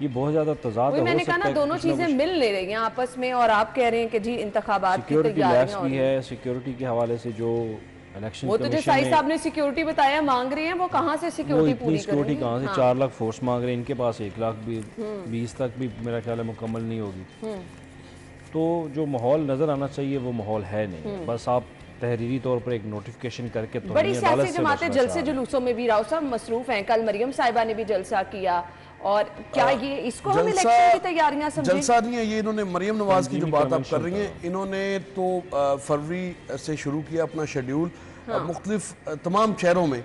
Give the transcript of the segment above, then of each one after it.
یہ بہت زیادہ تضاد وہی ہو میں نے کہا سکتا نا ہے دونوں چیزیں مل لے رہی ہیں آپس میں، اور آپ کہہ رہے ہیں کہ جی انتخابات کی سیکیورٹی لیپس تیاریاں ہو بھی رہی ہیں۔ ہے، سیکیورٹی کے حوالے سے جو الیکشن وہ تو جو کمیشن سائی نے صاحب نے سیکیورٹی بتایا مانگ رہے ہیں، وہ کہاں سے وہ سیکیورٹی اتنی پوری کریں سیکیورٹی گے؟ کہاں سے، ہاں 4 لاکھ فورس مانگ رہے ہیں، ان کے پاس 1 لاکھ بھی 20 تک بھی میرا خیال ہے مکمل نہیں ہوگی۔ تو جو ماحول نظر آنا چاہیے وہ ماحول ہے نہیں، بس آپ تحریری طور پر ایک نوٹیفیکیشن کر کے بڑی توہین سیاسی عدالت سے جماعتیں بچنا جلسے چاہ رہے ہیں۔ جلوسوں میں بھی راؤ صاحب مصروف ہیں، کل مریم صاحبہ نے بھی جلسہ کیا، اور کیا یہ اس کو ہم الیکشن کی تیاریاں سمجھیں؟ جلسہ نہیں ہے یہ، انہوں نے مریم نواز کی جو تنظیمی بات آپ کر کنونشن رہی ہیں، انہوں نے تو فروری سے شروع کیا اپنا شیڈیول، مختلف تمام شہروں میں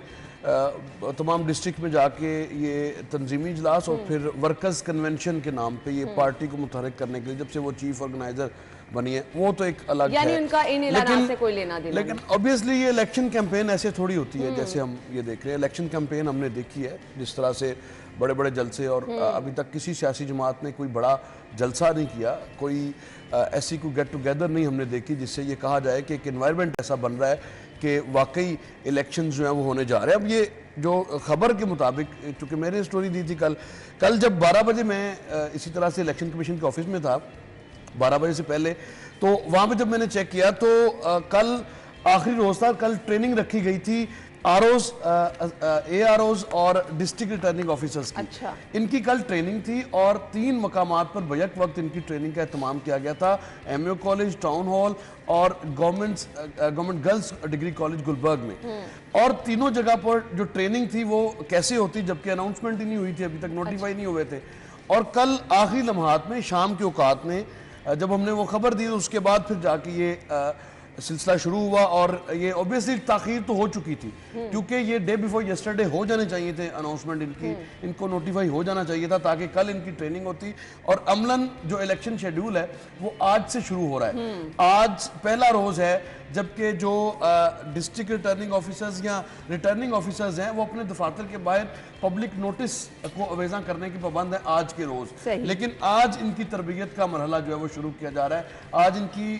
تمام ڈسٹرکٹ میں جا کے یہ تنظیمی اجلاس، اور پھر ورکرز کنونشن کے نام پہ یہ پارٹی کو متحرک کرنے کے لیے جب سے وہ چیف آرگنائزر بنی ہے، وہ تو ایک الگ ہے۔ یعنی ان کا ان اعلانات سے کوئی لینا دینا لیکن obviously یہ الیکشن کیمپین ایسے تھوڑی ہوتی ہے جیسے ہم یہ دیکھ رہے ہیں۔ الیکشن کیمپین ہم نے دیکھی ہے جس طرح سے بڑے بڑے جلسے، اور ابھی تک کسی سیاسی جماعت نے کوئی بڑا جلسہ نہیں کیا، کوئی ایسی کوئی گیٹ ٹوگیدر نہیں ہم نے دیکھی جس سے یہ کہا جائے کہ ایک انوائرمنٹ ایسا بن رہا ہے کہ واقعی الیکشنز جو ہیں وہ ہونے جا رہے ہیں۔ اب یہ جو خبر کے مطابق، چونکہ میں نے سٹوری دی تھی کل جب 12 بجے میں اسی طرح سے الیکشن کمیشن کے آفس میں تھا 12 بجے سے پہلے، تو وہاں پہ جب میں نے چیک کیا تو کل آخری روز تھا، کل ٹریننگ رکھی گئی تھی اے آر اوز اور ڈسٹرکٹ ریٹرننگ آفیسرز کی۔ اچھا، ان کی کل ٹریننگ تھی، اور 3 مقامات پر بیک وقت ان کی ٹریننگ کا اہتمام کیا گیا تھا، M a college, town hall اور government girls degree college Gulberg میں۔ اور تینوں جگہ پر جو ٹریننگ تھی وہ کیسے ہوتی، جبکہ اناؤنسمنٹ ہی نہیں ہوئی تھی، ابھی تک نوٹیفائی نہیں ہوئے تھے، اور کل آخری لمحات میں شام کے اوقات میں جب ہم نے وہ خبر دی تو اس کے بعد پھر جا کے یہ سلسلہ شروع ہوا، اور یہ اوبیسلی تاخیر تو ہو چکی تھی کیونکہ یہ ڈے بیفور یسٹرڈے ہو جانے چاہیے تھے اناؤنسمنٹ ان کو نوٹیفائی ہو جانا چاہیے تھا تاکہ کل ان کی ٹریننگ ہوتی، اور عملاً جو الیکشن شیڈیول ہے وہ آج سے شروع ہو رہا ہے۔ آج پہلا روز ہے جبکہ جو ڈسٹرکٹ ریٹرننگ آفیسرز یا ریٹرننگ آفیسرز ہیں وہ اپنے دفاتر کے باہر پبلک نوٹس کو اویزاں کرنے کی پابند ہے آج کے روز، لیکن آج ان کی تربیت کا مرحلہ جو ہے وہ شروع کیا جا رہا ہے۔ آج ان کی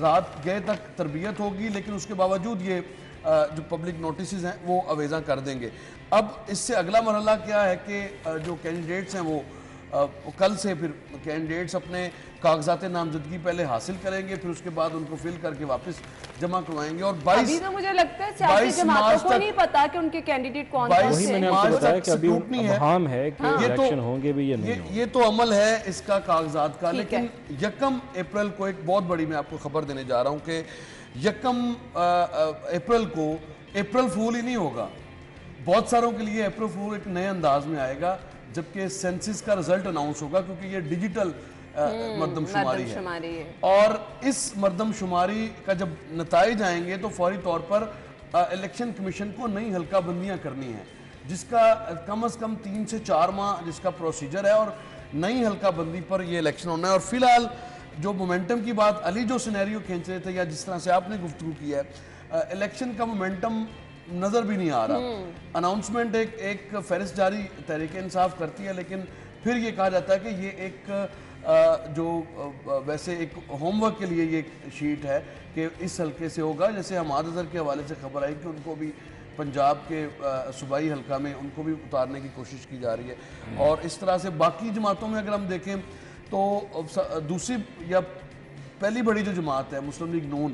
رات گئے تک تربیت ہوگی، لیکن اس کے باوجود یہ جو پبلک نوٹسز ہیں وہ اویزاں کر دیں گے۔ اب اس سے اگلا مرحلہ کیا ہے کہ جو کینڈیڈیٹس ہیں وہ کل سے پھر کینڈیڈیٹس اپنے کاغذات نامزدگی پہلے حاصل کریں گے، پھر اس کے بعد ان کو فل کر کے واپس جمع کروائیں گے، اور ابھی تو مجھے لگتا ہے سیاسی جماعتوں کو نہیں پتا کہ ان کے کینڈیڈیٹ کون کون وہی سے میں نے ہیں۔ آپ کو بتایا کہ ابھی ابہام ہے کہ الیکشن ہوں گے بھی یا نہیں ہوں گے۔ یہ تو عمل ہے اس کا کاغذات کا، لیکن 1 اپریل کو ایک بہت بڑی میں آپ کو خبر دینے جا رہا ہوں کہ 1 اپریل کو اپریل فول ہی نہیں ہوگا، بہت ساروں کے لیے اپریل فول ایک نئے انداز میں آئے گا جبکہ سینسس کا رزلٹ اناؤنس ہوگا، کیونکہ یہ ڈیجیٹل مردم شماری ہے، اور اس مردم شماری کا جب نتائج آئیں گے تو فوری طور پر الیکشن کمیشن کو نئی حلقہ بندیاں کرنی ہیں، جس کا کم از کم 3 سے 4 ماہ جس کا پروسیجر ہے، اور نئی حلقہ بندی پر یہ الیکشن ہونا ہے۔ اور فی الحال جو مومنٹم کی بات علی جو سینیریو کھینچ رہے تھے یا جس طرح سے آپ نے گفتگو کی ہے، الیکشن کا مومنٹم نظر بھی نہیں آ رہا۔ اناؤنسمنٹ ایک فہرست جاری تحریک انصاف کرتی ہے، لیکن پھر یہ کہا جاتا ہے کہ یہ ایک جو ویسے ایک ہوم ورک کے لیے یہ شیٹ ہے کہ اس حلقے سے ہوگا، جیسے حماد اظہر کے حوالے سے خبر آئی کہ ان کو بھی پنجاب کے صوبائی حلقہ میں ان کو بھی اتارنے کی کوشش کی جا رہی ہے، اور اس طرح سے باقی جماعتوں میں اگر ہم دیکھیں تو دوسری یا پہلی بڑی جو جماعت ہے مسلم لیگ نون،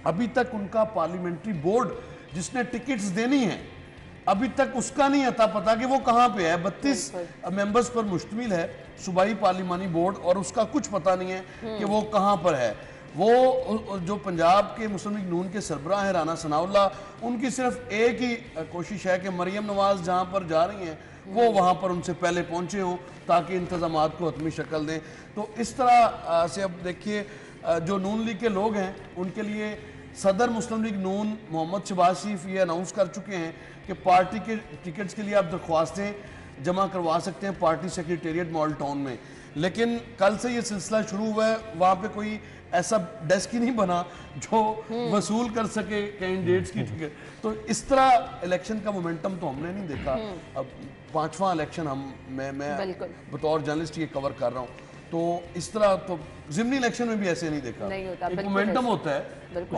ابھی تک ان کا پارلیمنٹری بورڈ جس نے ٹکٹس دینی ہیں ابھی تک اس کا نہیں آتا پتا کہ وہ کہاں پہ ہے۔ 32 ممبرز پر مشتمل ہے صوبائی پارلیمانی بورڈ، اور اس کا کچھ پتہ نہیں ہے کہ وہ کہاں پر ہے۔ وہ جو پنجاب کے مسلم لیگ نون کے سربراہ ہیں رانا ثناء اللہ، ان کی صرف ایک ہی کوشش ہے کہ مریم نواز جہاں پر جا رہی ہیں وہ وہاں پر ان سے پہلے پہنچے ہوں تاکہ انتظامات کو حتمی شکل دیں۔ تو اس طرح سے اب دیکھیے جو نون لیگ کے لوگ ہیں ان کے لیے صدر مسلم لیگ نون محمد شہباز شریف یہ اناؤنس کر چکے ہیں کہ پارٹی کے ٹکٹس کے لیے آپ درخواستیں جمع کروا سکتے ہیں پارٹی سیکریٹریٹ مال ٹاؤن میں، لیکن کل سے یہ سلسلہ شروع ہوا ہے، وہاں پہ کوئی ایسا ڈیسک ہی نہیں بنا جو وصول کر سکے کینڈیڈیٹس کی ٹکٹ۔ تو اس طرح الیکشن کا مومنٹم تو ہم نے نہیں دیکھا۔ اب 5واں الیکشن میں بطور جرنلسٹ یہ کور کر رہا ہوں، تو اس طرح تو ضمنی الیکشن میں بھی ایسے نہیں دیکھا. نہیں ہوتا، ایک بالکل مومنٹم ہوتا ہے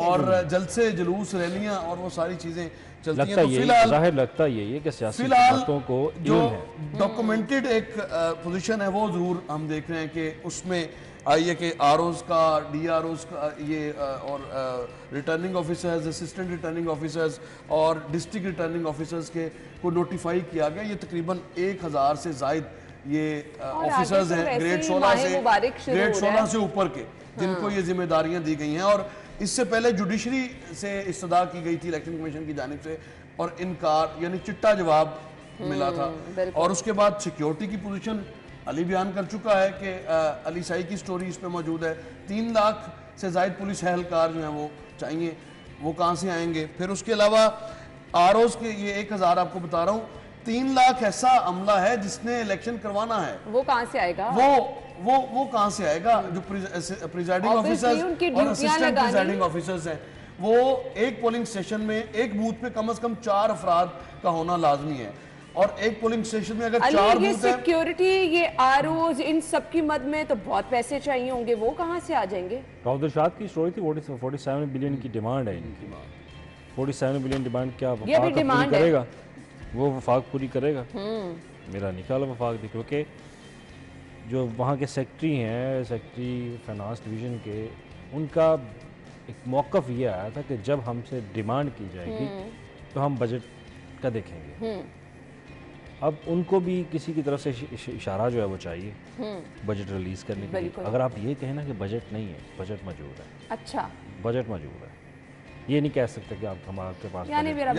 اور جلسے جلوس ریلیاں اور وہ ساری چیزیں چلتی ہیں. لگتا تو یہ فیلحال ظاہر لگتا یہی ہے کہ سیاسی فیلحال جماعتوں کو جو علم ہے. ڈاکومنٹڈ ایک پوزیشن ہے وہ ضرور ہم دیکھ رہے ہیں کہ اس میں آئیے کہ آر اوز کا ڈی آر اوز کا یہ اور returning officers assistant returning officers اور ڈسٹرکٹ ریٹرننگ آفیسرز کے کو نوٹیفائی کیا گیا. یہ تقریباً 1000 سے زائد یہ آفیسرز ہیں گریڈ 16 سے اوپر کے جن کو یہ ذمہ داریاں دی گئی ہیں. اور اس سے پہلے جوڈیشری سے استدعا کی گئی تھی الیکشن کمیشن کی جانب سے اور انکار یعنی چٹا جواب ملا تھا. اور اس کے بعد سیکیورٹی کی پوزیشن علی بیان کر چکا ہے کہ علی سائی کی سٹوری اس پہ موجود ہے. 3 لاکھ سے زائد پولیس اہلکار جو ہیں وہ چاہیے, وہ کہاں سے آئیں گے. پھر اس کے علاوہ آر اوز کے یہ 1000 آپ کو بتا رہا ہوں, 3 لاکھ ایسا عملہ ہے جس نے الیکشن کروانا ہے. وہ کہاں سے آئے گا؟ وہ کہاں سے آئے گا؟ جو پریزائڈنگ آفیسرز اور اسسٹنٹ پریزائڈنگ آفیسرز ہیں وہ ایک پولنگ سٹیشن میں ایک بوتھ پہ کم از کم 4 افراد کا ہونا لازمی ہے. اور ایک پولنگ سٹیشن میں اگر 4 یہ بوتھ ہیں, سیکیورٹی, یہ آر اوز, ان سب کی مد میں تو بہت پیسے چاہیے ہوں گے, وہ کہاں سے آ جائیں گے؟ راؤ درشاد کی سٹوری تھی 47 بلین کی ڈیمانڈ ہے ان کی. 47 بلین ڈیمانڈ کیا وفاق پوری کرے گا؟ وہ وفاق پوری کرے گا؟ میرا نہیں خیال وفاق دی, کیونکہ جو وہاں کے سیکٹری ہیں, سیکٹری فائنانس ڈویژن کے, ان کا ایک موقف یہ آیا تھا کہ جب ہم سے ڈیمانڈ کی جائے گی تو ہم بجٹ کا دیکھیں گے. اب ان کو بھی کسی کی طرف سے اشارہ جو ہے وہ چاہیے بجٹ ریلیز کرنے کے لیے. اگر آپ یہ کہیں نا کہ بجٹ نہیں ہے, بجٹ موجود ہے. اچھا, بجٹ موجود ہے, یہ نہیں کہہ سکتے کہ آپ ہمارے کے پاس یعنی میرا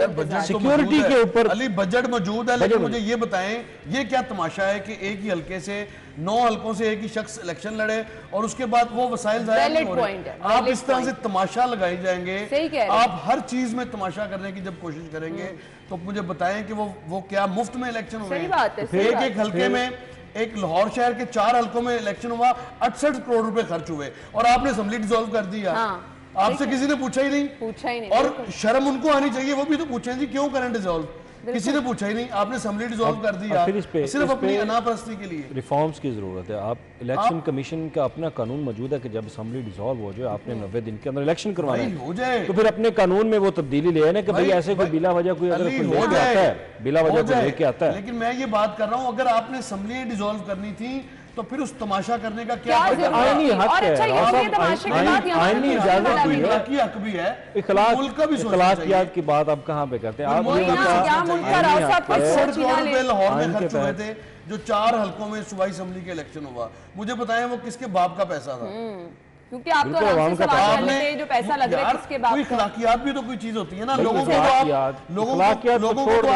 سیکیورٹی کے اوپر علی بجٹ موجود ہے. لیکن مجھے یہ بتائیں یہ کیا تماشا ہے کہ ایک ہی حلقے سے 9 حلقوں سے ایک ہی شخص الیکشن لڑے اور اس کے بعد وہ وسائل ضائع نہیں ہو رہے. آپ اس طرح سے تماشا لگائی جائیں گے, آپ ہر چیز میں تماشا کرنے کی جب کوشش کریں گے تو مجھے بتائیں کہ وہ کیا مفت میں الیکشن ہوئے ہیں؟ ایک حلقے میں, ایک لاہور شہر کے 4 حلقوں میں الیکشن ہوا, 68 کروڑ روپے خرچ ہوئے اور آپ نے اسمبلی ڈیزولو کر دیا. آپ سے کسی نے پوچھا ہی نہیں. اور شرم ان کو آنی چاہیے, وہ بھی تو پوچھیں جی کیوں کریں ڈیزولو, کسی نے پوچھا ہی نہیں, آپ نے اسمبلی ڈیزولو کر دیا صرف اپنی انا پرستی کے لیے. ریفارمز کی ضرورت ہے. آپ الیکشن کمیشن کا اپنا قانون موجود ہے کہ جب اسمبلی ڈیزولو ہو جائے آپ نے 90 دن کے اندر الیکشن کروانا ہے, تو پھر اپنے قانون میں وہ تبدیلی لے آنا کہ بھئی ایسے کوئی بلا وجہ کوئی اگر کوئی لے کے آتا ہے, بلا وجہ کوئی لے کے آتا ہے. لیکن میں یہ بات کر رہا ہوں اگر آپ نے اسمبلی ڈیزولو کرنی تھی تو پھر اس تماشا کرنے کا کیا آئینی حق ہے, آئینی اجازت بھی ہے, حق بھی ہے, اخلاقیات کی بات آپ کہاں پہ کرتے ہیں. آپ لاہور میں خرچ ہوئے تھے جو 4 حلقوں میں صوبائی اسمبلی کے الیکشن ہوا, مجھے بتائیں وہ کس کے باپ کا پیسہ تھا؟ کیونکہ آپ تو آرام سے سوال کر لیتے ہیں جو پیسہ لگ رہا ہے کس کے باپ کا. اخلاقیات بھی تو کوئی چیز ہوتی ہے نا, لوگوں کو تو آپ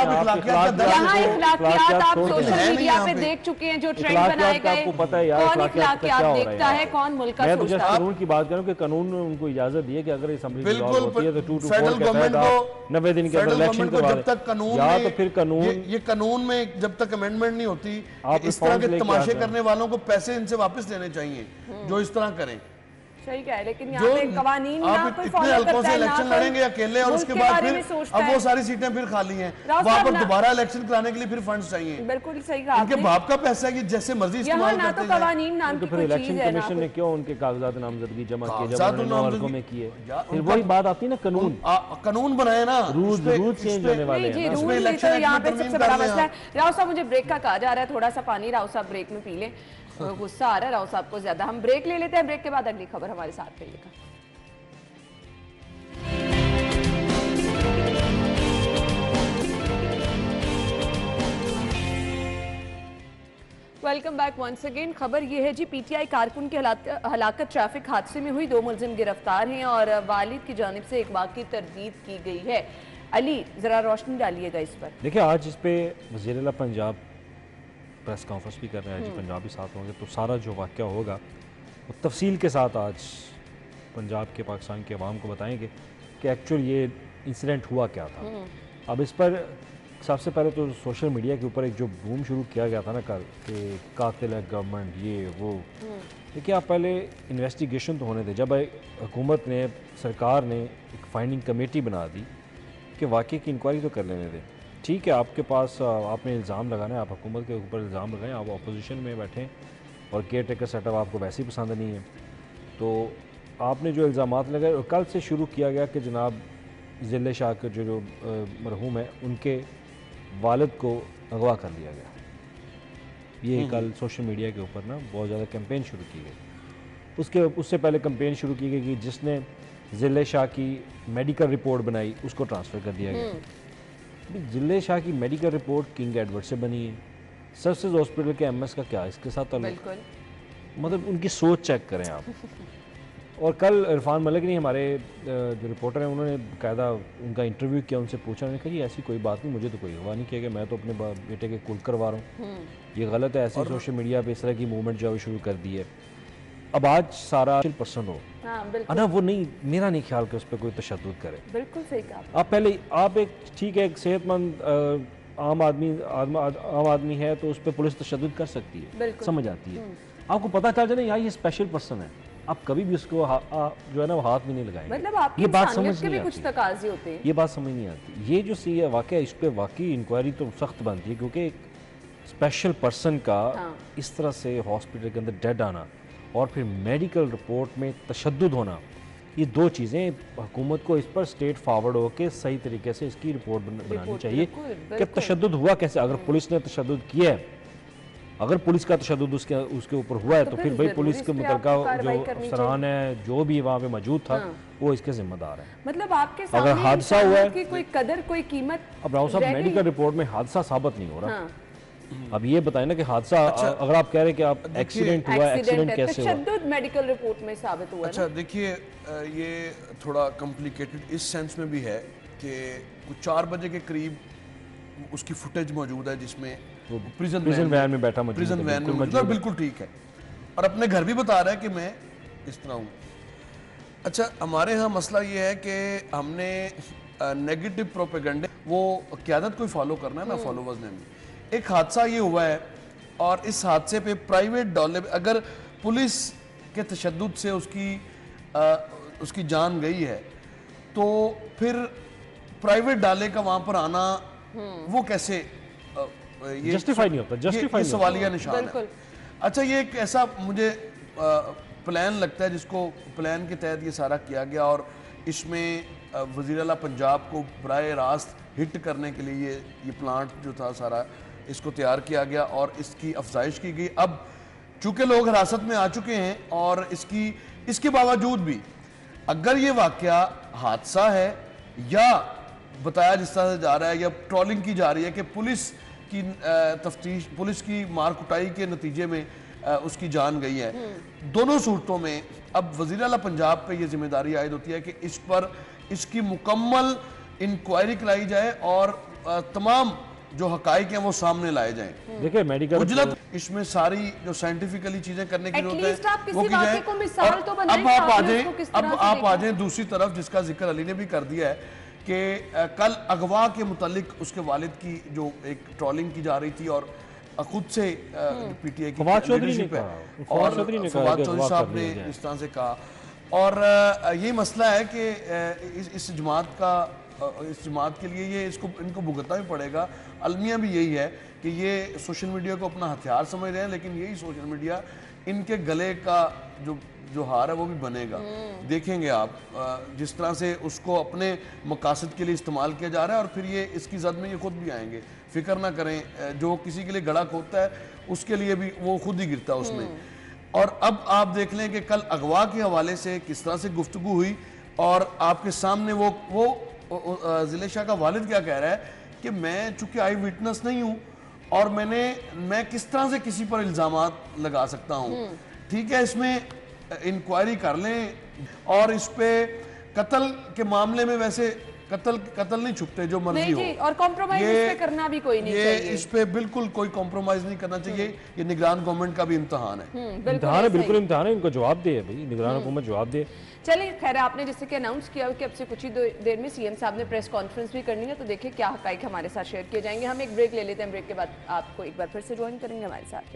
اخلاقیات کا یہاں اخلاقیات آپ سوشل میڈیا پہ دیکھ چکے ہیں, جو ٹرینڈ بنائے گئے, کون اخلاقیات دیکھتا ہے, کون ملک کا سوچتا ہے. میں تو قانون کی بات کروں کہ قانون نے ان کو اجازت دی ہے کہ اگر اسمبلی ڈیزولو ہوتی ہے تو 2 to 4 کے تحت آپ 90 دن کے اندر الیکشن کروا دیں. یا تو پھر یہ قانون میں جب تک امینڈمنٹ نہیں ہوتی اس طرح کے تماشے کرنے والوں کو پیسے ان سے واپس لینے چاہیے جو اس طرح کریں. صحیح کہہ ہے, لیکن یہاں پہ قوانین نہ کوئی اتنے حلقوں سے الیکشن لڑیں گے اکیلے اور اس کے بعد پھر اب وہ ساری سیٹیں پھر خالی ہیں, وہاں پر دوبارہ الیکشن کرانے کے لیے پھر فنڈز چاہیے. بالکل صحیح کہا, ان کے باپ کا پیسہ ہے کہ جیسے مرضی استعمال کرتے ہیں. یہاں نہ تو قوانین نام کی کوئی چیز ہے. الیکشن کمیشن نے کیوں ان کے کاغذات نامزدگی جمع کیے جب انہوں نے 9 حلقوں میں کیے, پھر وہی بات آتی ہے نا, قانون بنائے نا, رول چینج ہونے والے ہیں. جی رول تو یہاں پہ سب سے بڑا مسئلہ ہے. راؤ صاحب مجھے بریک کا کہا جا رہا ہے, تھوڑا سا پانی راؤ صاحب بریک میں پی لیں, غصہ آ رہا ہے راؤ صاحب کو زیادہ. ہم بریک لے لیتے ہیں, بریک کے بعد اگلی خبر ہمارے ساتھ رہیے گا. Welcome back once again. خبر یہ ہے جی, پی ٹی آئی کارکن کی ہلاکت ٹریفک حادثے میں ہوئی, 2 ملزم گرفتار ہیں اور والد کی جانب سے اغوا کی تردید کی گئی ہے. علی ذرا روشنی ڈالیے گا اس پر. دیکھیں آج اس پہ وزیر اعلیٰ پنجاب پریس کانفرنس بھی کر رہے ہیں, جی پنجاب بھی ساتھ ہوں گے, تو سارا جو واقعہ ہوگا وہ تفصیل کے ساتھ آج پنجاب کے پاکستان کے عوام کو بتائیں گے کہ ایکچوئل یہ انسیڈنٹ ہوا کیا تھا. اب اس پر سب سے پہلے تو سوشل میڈیا کے اوپر ایک جو بوم شروع کیا گیا تھا نا کل کہ قاتل ہے گورنمنٹ یہ وہ, دیکھیں آپ پہلے انویسٹیگیشن تو ہونے تھے. جب حکومت نے, سرکار نے ایک فائنڈنگ کمیٹی بنا دی کہ واقعی کی انکوائری تو کر لینے دیں. ٹھیک ہے, آپ کے پاس آپ نے الزام لگانا ہے, آپ حکومت کے اوپر الزام لگائیں, آپ اپوزیشن میں بیٹھیں, اور کیئر ٹیکر سیٹ اپ آپ کو ویسے ہی پسند نہیں ہے. تو آپ نے جو الزامات لگائے، اور کل سے شروع کیا گیا کہ جناب ذل شاہ کے جو مرحوم ہیں ان کے والد کو اغوا کر لیا گیا. یہ کل سوشل میڈیا کے اوپر نا بہت زیادہ کیمپین شروع کی گئی. اس سے پہلے کیمپین شروع کی گئی کہ جس نے ذل شاہ کی میڈیکل رپورٹ بنائی اس کو ٹرانسفر کر دیا گیا. ذل شاہ کی میڈیکل رپورٹ کنگ ایڈورڈ سے بنی ہے. سرسز ہاسپٹل کے ایم ایس کا کیا اس کے ساتھ تعلق؟ بالکل. مطلب ان کی سوچ چیک کریں آپ. اور کل عرفان ملک نے، ہمارے جو رپورٹر ہیں، انہوں نے باقاعدہ ان کا انٹرویو کیا، ان سے پوچھا. انہوں نے کہا جی ایسی کوئی بات نہیں، مجھے تو کوئی اغوا نہیں کیا گیا، میں تو اپنے بیٹے کے کل کروا رہا ہوں. یہ غلط ہے. ایسے سوشل میڈیا پہ اس طرح کی موومنٹ جو ہے شروع کر دی ہے. اب آج سارا پرسن ہو نا، وہ نہیں، میرا نہیں خیال کہ اس پہ کوئی تشدد کرے. بالکل صحیح کہا آپ پہلے آپ ایک ٹھیک ہے ایک صحت مند عام آدمی ہے تو اس پہ پولیس تشدد کر سکتی ہے، سمجھ آتی ہے. آپ کو پتہ چل جائے یار یہ اسپیشل پرسن ہے، آپ کبھی بھی اس کو جو ہے نا وہ ہاتھ میں نہیں لگائیں گے. مطلب آپ کی انسانیت کے بھی کچھ تقاضے ہوتے ہیں. یہ بات سمجھ نہیں آتی. یہ جو واقعہ اس پہ واقعی انکوائری تو سخت بنتی ہے، کیونکہ ایک اسپیشل پرسن کا اس طرح سے ہاسپٹل کے اندر ڈیڈ آنا اور پھر میڈیکل رپورٹ میں تشدد ہونا، یہ دو چیزیں حکومت کو اس پر اسٹیٹ فارورڈ ہو کے صحیح طریقے سے اس کی رپورٹ بنانی چاہیے کہ تشدد ہوا کیسے. اگر پولیس نے تشدد کیا ہے، اگر پولیس کا تشدد اس کے اوپر ہوا ہے تو پھر بھائی پولیس کے متعلقہ جو افسران ہے، جو بھی وہاں پہ موجود تھا، وہ اس کے ذمہ دار ہے. مطلب آپ کے اگر حادثہ ہوا ہے کی کوئی قدر کوئی قیمت. اب راؤ صاحب میڈیکل رپورٹ میں حادثہ ثابت نہیں ہو رہا. اب یہ بتائیں نا کہ حادثہ اگر آپ کہہ رہے ہیں کہ آپ ایکسیڈنٹ ہوا، ایکسیڈنٹ کیسے ہوا؟ تشدد میڈیکل رپورٹ میں ثابت ہوا ہے. اچھا دیکھیے، یہ تھوڑا کمپلیکیٹڈ اس سینس میں بھی ہے کہ کچھ 4 بجے کے قریب اس کی فوٹیج موجود ہے جس میں پریزن وین میں بیٹھا موجود ہے. بالکل ٹھیک ہے، اور اپنے گھر بھی بتا رہا ہے کہ میں اس طرح ہوں. اچھا ہمارے ہاں مسئلہ یہ ہے کہ ہم نے نیگیٹو پروپیگنڈے وہ قیادت کو فالو کرنا ہے نا، فالوورز نے بھی. ایک حادثہ یہ ہوا ہے اور اس حادثے پہ پرائیویٹ ڈالے، اگر پولیس کے تشدد سے اس کی جان گئی ہے تو پھر پرائیویٹ ڈالے کا وہاں پر آنا وہ کیسے جسٹیفائی نہیں ہوتا، یہ سوالیہ نشان ہے. اچھا یہ ایک ایسا مجھے پلان لگتا ہے جس کو پلان کے تحت یہ سارا کیا گیا، اور اس میں وزیر اعلیٰ پنجاب کو براہ راست ہٹ کرنے کے لیے یہ پلانٹ جو تھا سارا اس کو تیار کیا گیا اور اس کی افزائش کی گئی. اب چونکہ لوگ حراست میں آ چکے ہیں اور اس کے باوجود بھی اگر یہ واقعہ حادثہ ہے یا بتایا جس طرح سے جا رہا ہے یا ٹرولنگ کی جا رہی ہے کہ پولیس کی تفتیش، پولیس کی مار کٹائی کے نتیجے میں اس کی جان گئی ہے، دونوں صورتوں میں اب وزیر اعلیٰ پنجاب پہ یہ ذمہ داری عائد ہوتی ہے کہ اس پر اس کی مکمل انکوائری کرائی جائے اور تمام جو حقائق ہیں وہ سامنے لائے جائیں. دیکھیں میڈیکل اجلت اس میں ساری جو سائنٹیفکلی چیزیں کرنے کی ضرورت ہے وہ کی جائے. اب آپ آ جائیں دوسری طرف جس کا ذکر علی نے بھی کر دیا ہے کہ کل اغوا کے متعلق اس کے والد کی جو ایک ٹرولنگ کی جا رہی تھی اور خود سے پی ٹی آئی کی لیڈرشپ ہے اور فواد چودھری صاحب نے اس طرح سے کہا. اور یہ مسئلہ ہے کہ اس جماعت کے لیے ان کو بھگتنا بھی پڑے گا. المیہ بھی یہی ہے کہ یہ سوشل میڈیا کو اپنا ہتھیار سمجھ رہے ہیں، لیکن یہی سوشل میڈیا ان کے گلے کا جو ہار ہے وہ بھی بنے گا. دیکھیں گے آپ جس طرح سے اس کو اپنے مقاصد کے لیے استعمال کیا جا رہا ہے، اور پھر یہ اس کی زد میں یہ خود بھی آئیں گے. فکر نہ کریں، جو کسی کے لیے گڑا کھودتا ہے اس کے لیے بھی وہ خود ہی گرتا ہے اس میں. اور اب آپ دیکھ لیں کہ کل اغوا کے حوالے سے کس طرح سے گفتگو ہوئی اور آپ کے سامنے وہ ذل شاہ کا والد کیا کہہ رہا ہے کہ میں چونکہ آئی وٹنس نہیں ہوں اور میں کس طرح سے کسی پر الزامات لگا سکتا ہوں. ٹھیک ہے، اس میں انکوائری کر لیں، اور اس پہ قتل کے معاملے میں ویسے قتل نہیں چھپتے، جو مرضی ہو، اور کمپرومائز اس پہ کرنا بھی کوئی نہیں چاہیے. اس پہ بالکل کوئی کمپرومائز نہیں کرنا چاہیے. یہ نگران گورنمنٹ کا بھی امتحان ہے. امتحان ہے، بالکل امتحان ہے. ان کو جواب دے بھائی، نگران حکومت جواب دے. چلیے خیر، آپ نے جیسے کہ اناؤنس کیا کہ اب سے کچھ ہی دیر میں سی ایم صاحب نے پریس کانفرنس بھی کرنی ہے، تو دیکھیں کیا حقائق ہمارے ساتھ شیئر کیے جائیں گے. ہم ایک بریک لے لیتے ہیں، بریک کے بعد آپ کو ایک بار پھر سے جوائن کریں گے ہمارے ساتھ.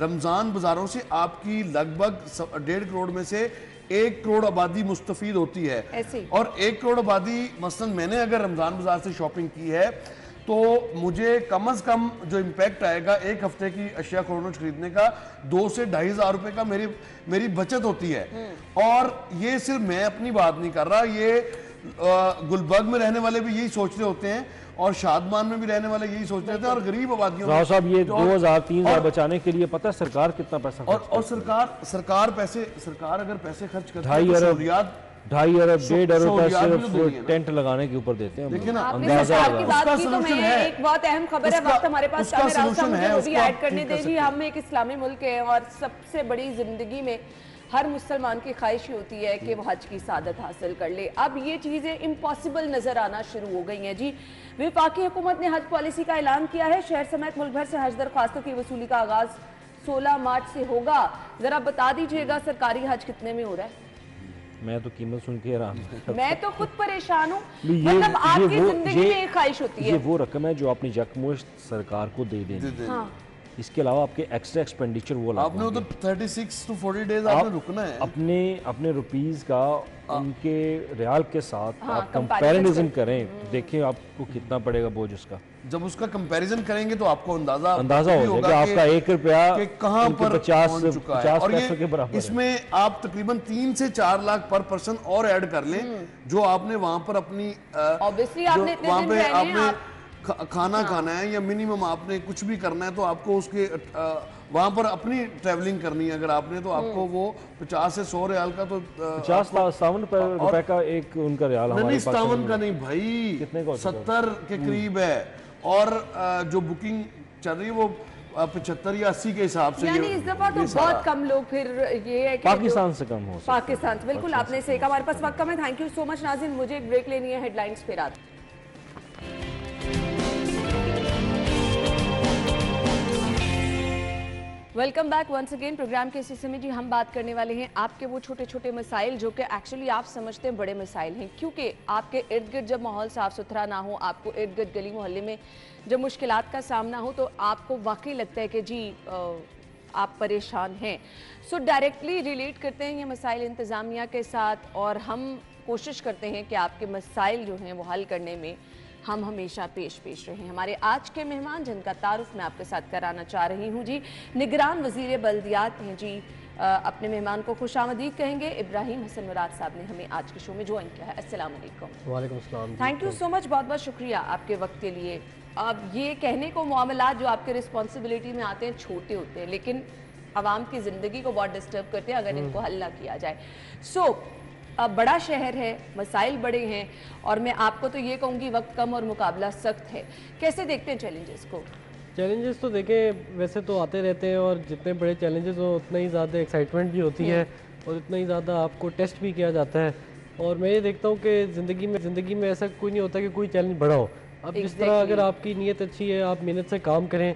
رمضان بازاروں سے آپ کی لگ بھگ 1.5 کروڑ میں سے 1 کروڑ آبادی مستفید ہوتی ہے, اور 1 کروڑ آبادی مثلا میں نے اگر رمضان بازار سے شاپنگ کی ہے تو مجھے کم از کم جو امپیکٹ آئے گا ایک ہفتے کی اشیاء کورونوچ خریدنے کا 2 سے 2,500 روپے کا میری بچت ہوتی ہے. اور یہ صرف میں اپنی بات نہیں کر رہا, یہ گلبرگ میں رہنے والے بھی یہی سوچ رہے ہوتے ہیں, اور شادمان میں بھی رہنے والے یہی سوچ رہے تھے, اور غریب آبادیوں راؤ صاحب یہ 2,000-3,000 بچانے کے لیے پتہ ہے سرکار کتنا پیسہ اور سرکار اگر پیسے خرچ کرتی ہے 2.5 ارب 2.5 ارب 1.5 ارب کا صرف ٹینٹ لگانے کے اوپر دیتے ہیں. دیکھیں نا, آپ نے سرکار کی بات کی تو میں ایک بہت اہم خبر ہے, وقت ہمارے پاس کم ہے, راستہ مجھے وہ بھی ایڈ کرنے دے جی. ہم ایک اسلامی ملک ہیں اور سب سے بڑی زندگی میں ہر مسلمان کی خواہش ہوتی ہے کہ وہ حج کی سعادت حاصل کر لے. اب یہ چیزیں امپاسبل نظر آنا شروع ہو گئی ہیں جی. وفاقی حکومت نے حج پالیسی کا اعلان کیا ہے. شہر سمیت ملک بھر سے حج درخواستوں کی وصولی کا آغاز 16 مارچ سے ہوگا. ذرا بتا دیجئے گا سرکاری حج کتنے میں ہو رہا ہے؟ میں تو قیمت سن کے حیران ہوں, میں تو خود پریشان ہوں. مطلب آپ کی زندگی میں ایک خواہش ہوتی ہے, یہ وہ رقم ہے جو اپنی یکمشت سرکار کو دے دیں. اس کے علاوہ آپ کے ایکسٹرا ایکسپینڈیچر وہ آپ نے ادھر 36 to 40 ڈیز آپ نے رکنا ہے. اپنے روپیز کا ان کے ریال کے ساتھ آپ کمپیریزن کریں تو دیکھیں آپ کو کتنا پڑے گا بوجھ اس کا. جب اس کا کمپیریزن کریں گے تو آپ کو اندازہ ہو جائے کہ آپ کا 1 روپیہ کہ کہاں پر 50 پیسوں کے برابر ہے. اس میں آپ تقریباً 3 سے 4 لاکھ پر پرسن اور ایڈ کر لیں جو آپ نے وہاں پر اپنی وہاں پہ آپ نے کھانا کھانا ہے یا منیمم آپ نے کچھ بھی کرنا ہے تو آپ کو اس کے وہاں پر اپنی ٹریولنگ کرنی ہے اگر آپ نے, تو آپ کو وہ 50 سے 100 ریال کا تو 50-57 روپے کا ایک ان کا ریال نہیں, 57 کا نہیں بھائی, 70 کے قریب ہے. اور جو بکنگ چل رہی ہے وہ 75 یا 80 کے حساب سے, یعنی اس دفعہ تو بہت کم لوگ پھر یہ ہے کہ پاکستان سے کم ہو پاکستان سے. بالکل آپ نے صحیح کہا. ہمارے پاس وقت کم ہے. تھینک یو سو مچ ناظرین, مجھے ایک بریک لینی ہے, ہیڈ لائنز پھر آتے. Welcome back once again. Programme کے اس حصے میں جی ہم بات کرنے والے ہیں آپ کے وہ چھوٹے چھوٹے مسائل جو کہ ایکچولی آپ سمجھتے ہیں بڑے مسائل ہیں, کیونکہ آپ کے ارد گرد جب ماحول صاف ستھرا نہ ہو, آپ کو ارد گرد گلی محلے میں جب مشکلات کا سامنا ہو تو آپ کو واقعی لگتا ہے کہ جی آپ پریشان ہیں. سو ڈائریکٹلی ریلیٹ کرتے ہیں یہ مسائل انتظامیہ کے ساتھ, اور ہم کوشش کرتے ہیں کہ آپ کے مسائل جو ہیں وہ حل کرنے میں ہم ہمیشہ پیش رہے. ہمارے آج کے مہمان جن کا تعارف میں آپ کے ساتھ کرانا چاہ رہی ہوں جی, نگران وزیر بلدیات ہیں جی. اپنے مہمان کو خوش آمدید کہیں گے. ابراہیم حسن مراد صاحب نے ہمیں آج کے شو میں جوائن کیا ہے. السلام علیکم. وعلیکم السلام. تھینک یو سو مچ, بہت بہت شکریہ آپ کے وقت کے لیے. اب یہ کہنے کو معاملات جو آپ کے رسپانسبلٹی میں آتے ہیں چھوٹے ہوتے ہیں, لیکن عوام کی زندگی کو بہت ڈسٹرب کرتے ہیں اگر ان کو حل نہ کیا جائے. سو بڑا شہر ہے, مسائل بڑے ہیں, اور میں آپ کو تو یہ کہوں گی وقت کم اور مقابلہ سخت ہے. کیسے دیکھتے ہیں چیلنجز کو؟ چیلنجز تو دیکھیں ویسے تو آتے رہتے ہیں, اور جتنے بڑے چیلنجز ہو اتنا ہی زیادہ ایکسائٹمنٹ بھی ہوتی ہے, اور اتنا ہی زیادہ آپ کو ٹیسٹ بھی کیا جاتا ہے. اور میں یہ دیکھتا ہوں کہ زندگی میں ایسا کوئی نہیں ہوتا کہ کوئی چیلنج بڑا ہو. اب جس طرح اگر آپ کی نیت اچھی ہے, آپ محنت سے کام کریں.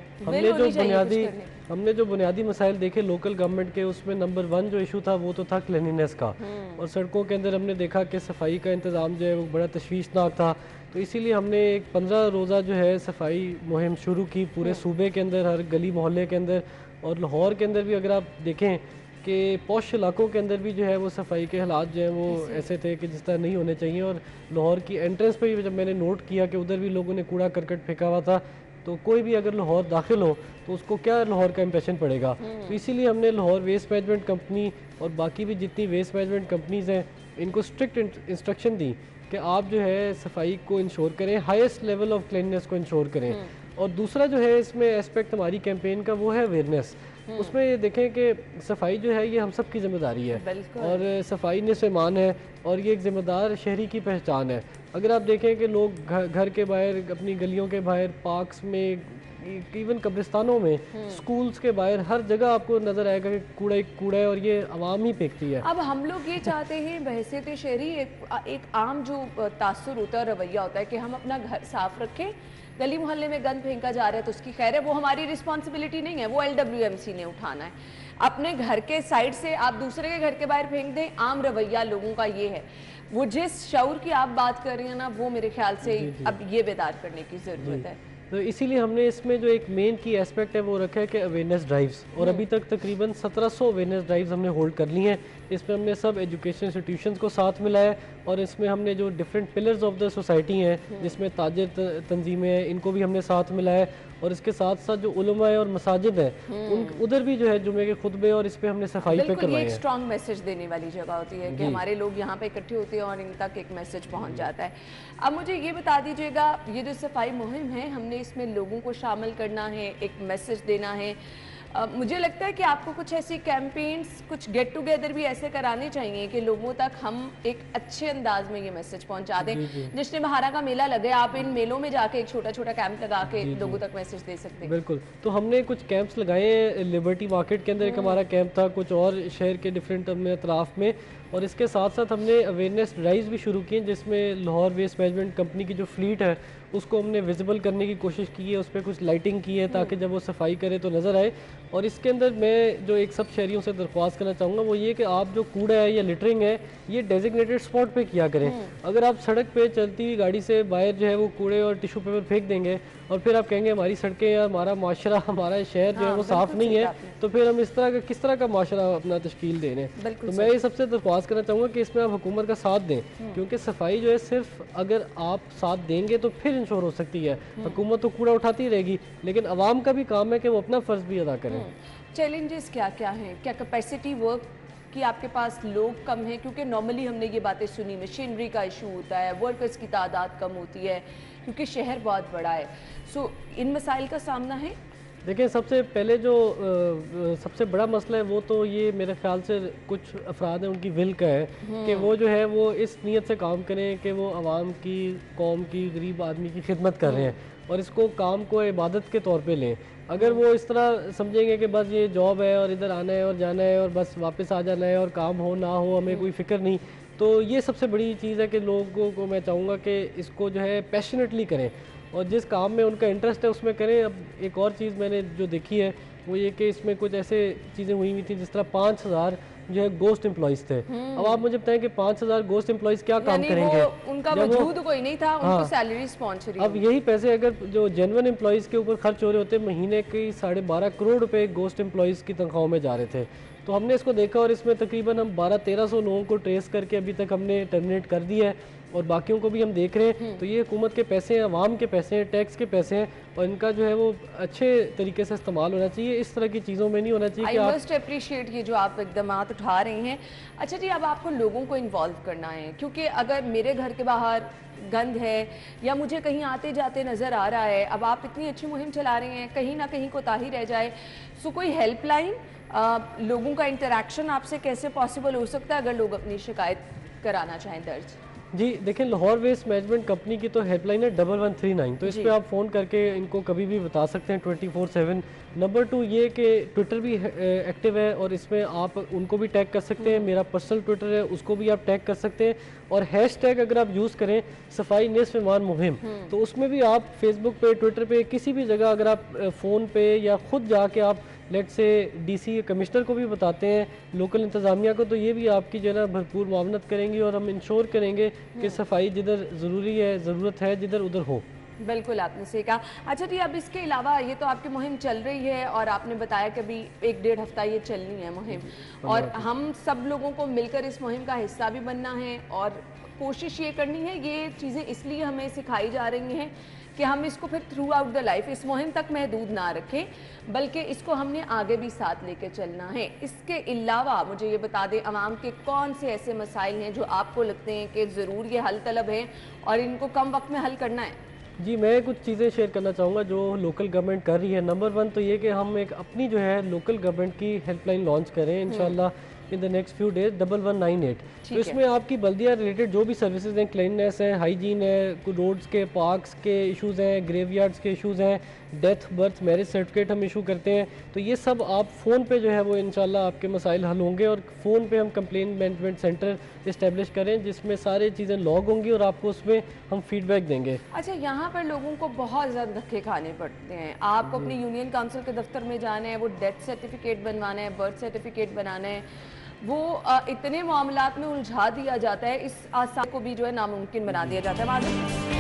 ہم نے جو بنیادی مسائل دیکھے لوکل گورنمنٹ کے, اس میں نمبر 1 جو ایشو تھا وہ تو تھا کلینینس کا, اور سڑکوں کے اندر ہم نے دیکھا کہ صفائی کا انتظام جو ہے وہ بڑا تشویشناک تھا. تو اسی لیے ہم نے ایک 15 روزہ جو ہے صفائی مہم شروع کی پورے صوبے کے اندر, ہر گلی محلے کے اندر. اور لاہور کے اندر بھی اگر آپ دیکھیں کہ پوش علاقوں کے اندر بھی جو ہے وہ صفائی کے حالات جو ہیں وہ ایسے تھے کہ جس طرح نہیں ہونے چاہیے. اور لاہور کی انٹرنس پہ بھی جب میں نے نوٹ کیا کہ ادھر بھی لوگوں نے کوڑا کرکٹ پھینکا ہوا تھا, تو کوئی بھی اگر لاہور داخل ہو تو اس کو کیا لاہور کا امپریشن پڑے گا. تو اسی لیے ہم نے لاہور ویسٹ مینجمنٹ کمپنی اور باقی بھی جتنی ویسٹ مینجمنٹ کمپنیز ہیں ان کو اسٹرکٹ انسٹرکشن دی کہ آپ جو ہے صفائی کو انشور کریں, ہائیسٹ لیول آف کلیننس کو انشور کریں. اور دوسرا جو ہے اس میں اسپیکٹ ہماری کیمپین کا وہ ہے اویئرنیس. اس میں یہ دیکھیں کہ صفائی جو ہے یہ ہم سب کی ذمہ داری ہے, اور صفائی نصف ایمان ہے, اور یہ ایک ذمہ دار شہری کی پہچان ہے. اگر آپ دیکھیں کہ لوگ گھر کے باہر, اپنی گلیوں کے باہر, پارکس میں, ایون قبرستانوں میں, سکولز کے باہر, ہر جگہ آپ کو نظر آئے گا کہ کوڑا ہے, اور یہ عوام ہی پھینکتی ہے. اب ہم لوگ یہ چاہتے ہیں بحیثیت شہری ایک عام جو تاثر ہوتا ہے, رویہ ہوتا ہے کہ ہم اپنا گھر صاف رکھیں. گلی محلے میں گند پھینکا جا رہا ہے تو اس کی خیر ہے, وہ ہماری رسپانسبلٹی نہیں ہے, وہ LWMC نے اٹھانا ہے. اپنے گھر کے سائڈ سے آپ دوسرے کے گھر کے باہر پھینک دیں, عام رویہ لوگوں کا یہ ہے. وہ جس شعور کی آپ بات کر رہی ہیں نا, وہ میرے خیال سے اب یہ بیدار کرنے کی ضرورت ہے. تو اسی لیے ہم نے اس میں جو ایک مین کی ایسپیکٹ ہے وہ رکھا ہے کہ اویئرنیس ڈرائیوز، اور ابھی تک تقریباً 1700 اویئرنیس ڈرائیوز ہم نے ہولڈ کر لی ہیں. اس میں ہم نے سب ایجوکیشن انسٹیٹیوشنز کو ساتھ ملایا ہے، اور اس میں ہم نے جو different pillars of the society ہیں جس میں تاجر تنظیمیں ہیں ان کو بھی ہم نے ساتھ ملایا ہے، اور اس کے ساتھ ساتھ جو علماء اور مساجد ہیں ادھر بھی جو ہے جمعے کے خطبے اور اس پہ ہم نے صفائی پہ بالکل، یہ کروائے ایک ہیں. اسٹرانگ میسج دینے والی جگہ ہوتی ہے کہ ہمارے لوگ یہاں پہ اکٹھے ہوتے ہیں اور ان تک ایک میسج پہنچ جاتا ہے. اب مجھے یہ بتا دیجیے گا، یہ جو صفائی مہم ہے ہم نے اس میں لوگوں کو شامل کرنا ہے، ایک میسج دینا ہے. مجھے لگتا ہے کہ آپ کو کچھ ایسی کیمپینز، کچھ گیٹ ٹوگیدر بھی ایسے کرانے چاہیے کہ لوگوں تک ہم ایک اچھے انداز میں یہ میسج پہنچا دیں. جشن بہارا کا میلہ لگے، آپ ان میلوں میں جا کے ایک چھوٹا چھوٹا کیمپ لگا کے لوگوں تک میسج دے سکتے ہیں. بالکل، تو ہم نے کچھ کیمپس لگائے ہیں. لبرٹی مارکیٹ کے اندر ایک ہمارا کیمپ تھا، کچھ اور شہر کے ڈفرینٹ اطراف میں، اور اس کے ساتھ ساتھ ہم نے اویئرنیس ڈرائیوز بھی شروع کی ہیں جس میں لاہور ویسٹ مینجمنٹ کمپنی کی جو فلیٹ ہے اس کو ہم نے ویزیبل کرنے کی کوشش کی ہے، اس پہ کچھ لائٹنگ کی ہے تاکہ جب وہ صفائی کرے تو نظر آئے. اور اس کے اندر میں جو ایک سب شہریوں سے درخواست کرنا چاہوں گا وہ یہ کہ آپ جو کوڑا ہے یا لٹرنگ ہے یہ ڈیزگنیٹڈ اسپاٹ پہ کیا کریں. اگر آپ سڑک پہ چلتی ہوئی گاڑی سے باہر جو ہے وہ کوڑے اور ٹیشو پیپر پھینک دیں گے اور پھر آپ کہیں گے ہماری سڑکیں یا ہمارا معاشرہ، ہمارا شہر جو ہے وہ صاف نہیں ہے، تو پھر ہم کس طرح کا معاشرہ اپنا تشکیل دے رہے ہیں. تو میں یہ سب سے درخواست کرنا چاہوں گا کہ اس میں آپ حکومت کا ساتھ دیں، کیونکہ صفائی جو ہے صرف اگر آپ ساتھ دیں گے تو پھر انشور ہو سکتی ہے. حکومت تو کوڑا اٹھاتی رہے گی لیکن عوام کا بھی کام ہے کہ وہ اپنا فرض بھی ادا کریں. چیلنجز کیا کیا ہیں؟ کیا کیپیسٹی ورک کی آپ کے پاس لوگ کم ہیں؟ کیونکہ نارملی ہم نے یہ باتیں سنی، مشینری کا ایشو ہوتا ہے، ورکرز کی تعداد کم ہوتی ہے کیونکہ شہر بہت بڑا ہے. سو ان مسائل کا سامنا ہے؟ دیکھیں، سب سے پہلے جو سب سے بڑا مسئلہ ہے وہ تو یہ میرے خیال سے کچھ افراد ہیں ان کی ول کا ہے کہ وہ جو ہے وہ اس نیت سے کام کریں کہ وہ عوام کی، قوم کی، غریب آدمی کی خدمت کر رہے ہیں اور اس کو کام کو عبادت کے طور پہ لیں. اگر وہ اس طرح سمجھیں گے کہ بس یہ جاب ہے اور ادھر آنا ہے اور جانا ہے اور بس واپس آ جانا ہے اور کام ہو نہ ہو ہمیں کوئی فکر نہیں، تو یہ سب سے بڑی چیز ہے کہ لوگوں کو میں چاہوں گا کہ اس کو جو ہے پیشنیٹلی کریں اور جس کام میں ان کا انٹرسٹ ہے اس میں کریں. اب ایک اور چیز میں نے جو دیکھی ہے وہ یہ کہ اس میں کچھ ایسے چیزیں ہوئی ہوئی تھیں جس طرح 5000 جو ہے گوسٹ امپلائیز تھے. اب آپ مجھے بتائیں کہ 5000 گوسٹ امپلائیز کیا کام کریں گے؟ ان کا وجود کوئی نہیں تھا، ان کو سیلریز پہنچ رہی. اب یہی پیسے اگر جو جینون امپلائیز کے اوپر خرچ ہو رہے ہوتے، مہینے کی 12.5 کروڑ روپے گوسٹ امپلائیز کی تنخواہوں میں جا رہے تھے. تو ہم نے اس کو دیکھا اور اس میں تقریباً ہم 1200-1300 لوگوں کو ٹریس کر کے ابھی تک ہم نے ٹرمینیٹ کر دیا ہے اور باقیوں کو بھی ہم دیکھ رہے ہیں. تو یہ حکومت کے پیسے ہیں، عوام کے پیسے ہیں، ٹیکس کے پیسے ہیں اور ان کا جو ہے وہ اچھے طریقے سے استعمال ہونا چاہیے. اس طرح کی چیزوں میں نہیں ہونا چاہیے کہ آئی مسٹ اپریشیٹ یہ جو آپ اقدامات اٹھا رہی ہیں. اچھا جی، اب آپ کو لوگوں کو انوالو کرنا ہے کیونکہ اگر میرے گھر کے باہر گند ہے یا مجھے کہیں آتے جاتے نظر آ رہا ہے، اب آپ اتنی اچھی مہم چلا رہے ہیں، کہیں نہ کہیں کوتاہی رہ جائے، سو کوئی ہیلپ لائن، لوگوں کا انٹریکشن آپ سے کیسے پاسبل ہو سکتا ہے اگر لوگ اپنی شکایت کرانا چاہیں درج؟ جی دیکھیں، لاہور ویسٹ مینجمنٹ کمپنی کی تو ہیلپ لائن ہے 1139، تو اس پہ آپ فون کر کے ان کو کبھی بھی بتا سکتے ہیں 24/7. نمبر 2 یہ کہ ٹویٹر بھی ایکٹیو ہے اور اس میں آپ ان کو بھی ٹیگ کر سکتے ہیں. میرا پرسنل ٹویٹر ہے، اس کو بھی آپ ٹیگ کر سکتے ہیں. اور ہیش ٹیگ اگر آپ یوز کریں صفائی نصف ایمان مہم، تو اس میں بھی آپ فیس بک پہ، ٹویٹر پہ، کسی بھی جگہ اگر آپ فون پہ یا خود جا کے آپ لیٹ سے ڈی سی کمشنر کو بھی بتاتے ہیں، لوکل انتظامیہ کو، تو یہ بھی آپ کی جو ہے نا بھرپور معاونت کریں گی اور ہم انشور کریں گے کہ صفائی جدھر ضروری ہے، ضرورت ہے جدھر، ادھر ہو. بالکل آپ نے صحیح کہا. اچھا جی، اب اس کے علاوہ یہ تو آپ کی مہم چل رہی ہے اور آپ نے بتایا کہ ابھی 1-1.5 ہفتہ یہ چلنی ہے مہم، اور ہم سب لوگوں کو مل کر اس مہم کا حصہ بھی بننا ہے اور کوشش یہ کرنی ہے. یہ چیزیں اس لیے ہمیں سکھائی جا رہی ہیں کہ ہم اس کو پھر تھرو آؤٹ دا لائف اس مہم تک محدود نہ رکھیں، بلکہ اس کو ہم نے آگے بھی ساتھ لے کے چلنا ہے. اس کے علاوہ مجھے یہ بتا دیں عوام کے کون سے ایسے مسائل ہیں جو آپ کو لگتے ہیں کہ ضرور یہ حل طلب ہیں اور ان کو کم وقت میں حل کرنا ہے؟ جی میں کچھ چیزیں شیئر کرنا چاہوں گا جو لوکل گورنمنٹ کر رہی ہے. نمبر 1 تو یہ کہ ہم ایک اپنی جو ہے لوکل گورنمنٹ کی ہیلپ لائن لانچ کریں انشاءاللہ ان دا نیکسٹ فیو ڈیز 1198. تو اس میں آپ کی بلدیہ ریلیٹڈ جو بھی سروسز ہیں، کلیننس ہے، ہائیجین ہے، روڈز کے، پارکس کے ایشوز ہیں، گریو یارڈز کے ایشوز ہیں، ڈیتھ، برتھ، میرج سرٹیفکیٹ ہم ایشو کرتے ہیں. تو یہ سب آپ فون پہ جو ہے وہ انشاءاللہ آپ کے مسائل حل ہوں گے. اور فون پہ ہم کمپلین مینجمنٹ سینٹر اسٹیبلش کریں جس میں سارے چیزیں لاگ ہوں گی اور آپ کو اس میں ہم فیڈ بیک دیں گے. اچھا، یہاں پر لوگوں کو بہت زیادہ دھکے کھانے پڑتے ہیں. آپ کو اپنی یونین کونسل کے دفتر میں جانا ہے، وہ ڈیتھ سرٹیفکیٹ بنوانا ہے، برتھ سرٹیفکیٹ بنانا ہے، وہ اتنے معاملات میں الجھا دیا جاتا ہے، اس آسان کو بھی جو ہے ناممکن بنا دیا جاتا ہے.